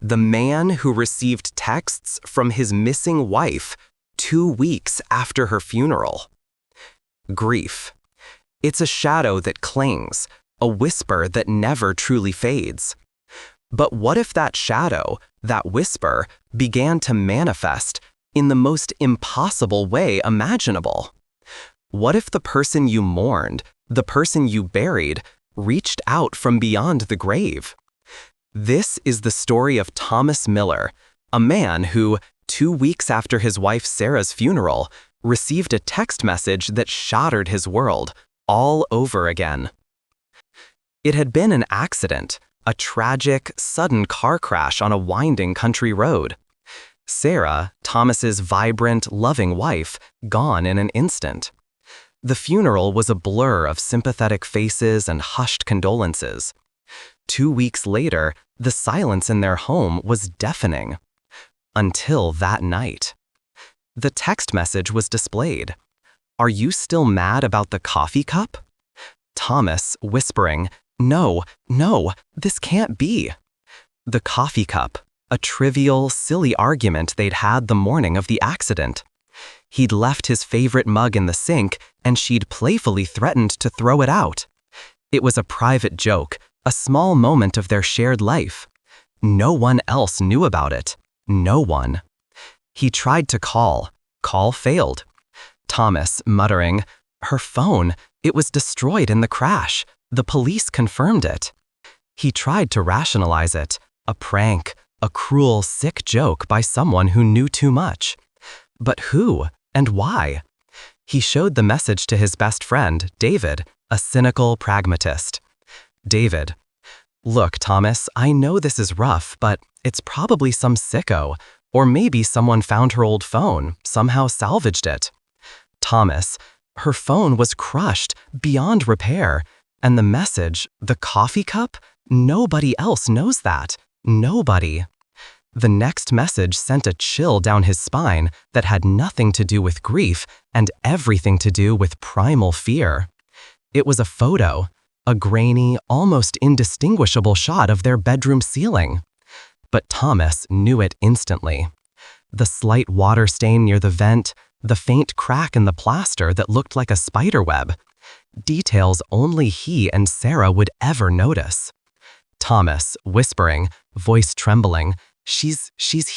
The man who received texts from his missing wife 2 weeks after her funeral. Grief. It's a shadow that clings, a whisper that never truly fades. But what if that shadow, that whisper, began to manifest in the most impossible way imaginable? What if the person you mourned, the person you buried, reached out from beyond the grave? This is the story of Thomas Miller, a man who, 2 weeks after his wife Sarah's funeral, received a text message that shattered his world all over again. It had been an accident, a tragic, sudden car crash on a winding country road. Sarah, Thomas's vibrant, loving wife, gone in an instant. The funeral was a blur of sympathetic faces and hushed condolences. 2 weeks later, the silence in their home was deafening. Until that night. The text message was displayed. "Are you still mad about the coffee cup?" Thomas whispering, "No, no, this can't be." The coffee cup, a trivial, silly argument they'd had the morning of the accident. He'd left his favorite mug in the sink, and she'd playfully threatened to throw it out. It was a private joke, a small moment of their shared life. No one else knew about it. No one. He tried to call. Call failed. Thomas muttering, "Her phone, it was destroyed in the crash. The police confirmed it." He tried to rationalize it. A prank, a cruel, sick joke by someone who knew too much. But who and why? He showed the message to his best friend, David, a cynical pragmatist. David, "Look, Thomas, I know this is rough, but it's probably some sicko, or maybe someone found her old phone, somehow salvaged it." Thomas, "Her phone was crushed, beyond repair, and the message, the coffee cup, nobody else knows that. Nobody." The next message sent a chill down his spine that had nothing to do with grief and everything to do with primal fear. It was a photo, a grainy, almost indistinguishable shot of their bedroom ceiling. But Thomas knew it instantly. The slight water stain near the vent, the faint crack in the plaster that looked like a spider web. Details only he and Sarah would ever notice. Thomas, whispering, voice trembling, She's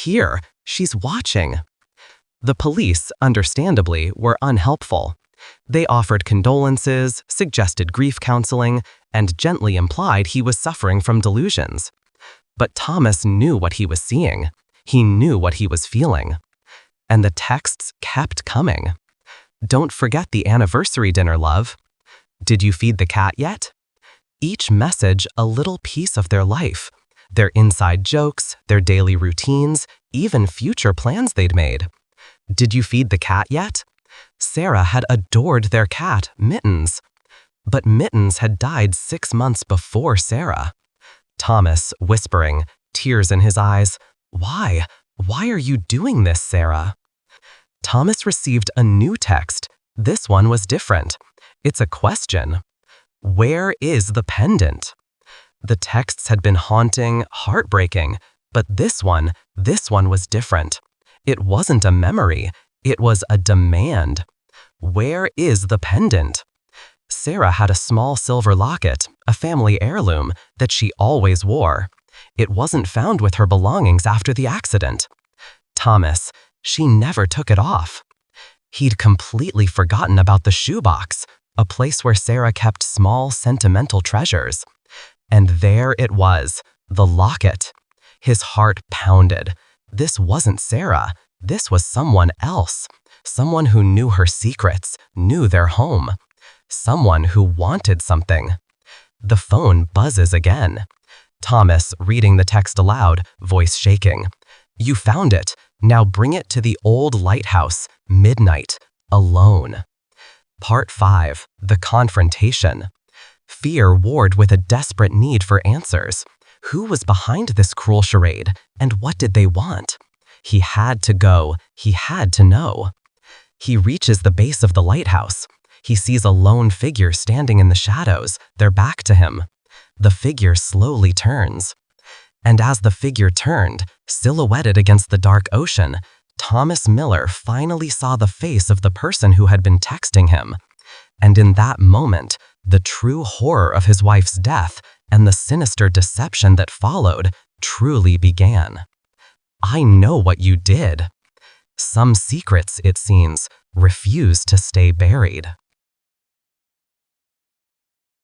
here. She's watching." The police, understandably, were unhelpful. They offered condolences, suggested grief counseling, and gently implied he was suffering from delusions. But Thomas knew what he was seeing. He knew what he was feeling. And the texts kept coming. "Don't forget the anniversary dinner, love. Did you feed the cat yet?" Each message a little piece of their life. Their inside jokes, their daily routines, even future plans they'd made. "Did you feed the cat yet?" Sarah had adored their cat, Mittens. But Mittens had died 6 months before Sarah. Thomas, whispering, tears in his eyes, "Why? Why are you doing this, Sarah?" Thomas received a new text. This one was different. It's a question. "Where is the pendant?" The texts had been haunting, heartbreaking, but this one was different. It wasn't a memory, it was a demand. Where is the pendant? Sarah had a small silver locket, a family heirloom, that she always wore. It wasn't found with her belongings after the accident. Thomas, she never took it off. He'd completely forgotten about the shoebox, a place where Sarah kept small, sentimental treasures. And there it was, the locket. His heart pounded. This wasn't Sarah. This was someone else. Someone who knew her secrets, knew their home. Someone who wanted something. The phone buzzes again. Thomas, reading the text aloud, voice shaking. "You found it. Now bring it to the old lighthouse, midnight, alone." Part 5. The Confrontation. Fear warred with a desperate need for answers. Who was behind this cruel charade, and what did they want? He had to go. He had to know. He reaches the base of the lighthouse. He sees a lone figure standing in the shadows, their back to him. The figure slowly turns. And as the figure turned, silhouetted against the dark ocean, Thomas Miller finally saw the face of the person who had been texting him. And in that moment, the true horror of his wife's death and the sinister deception that followed truly began. I know what you did. Some secrets, it seems, refuse to stay buried.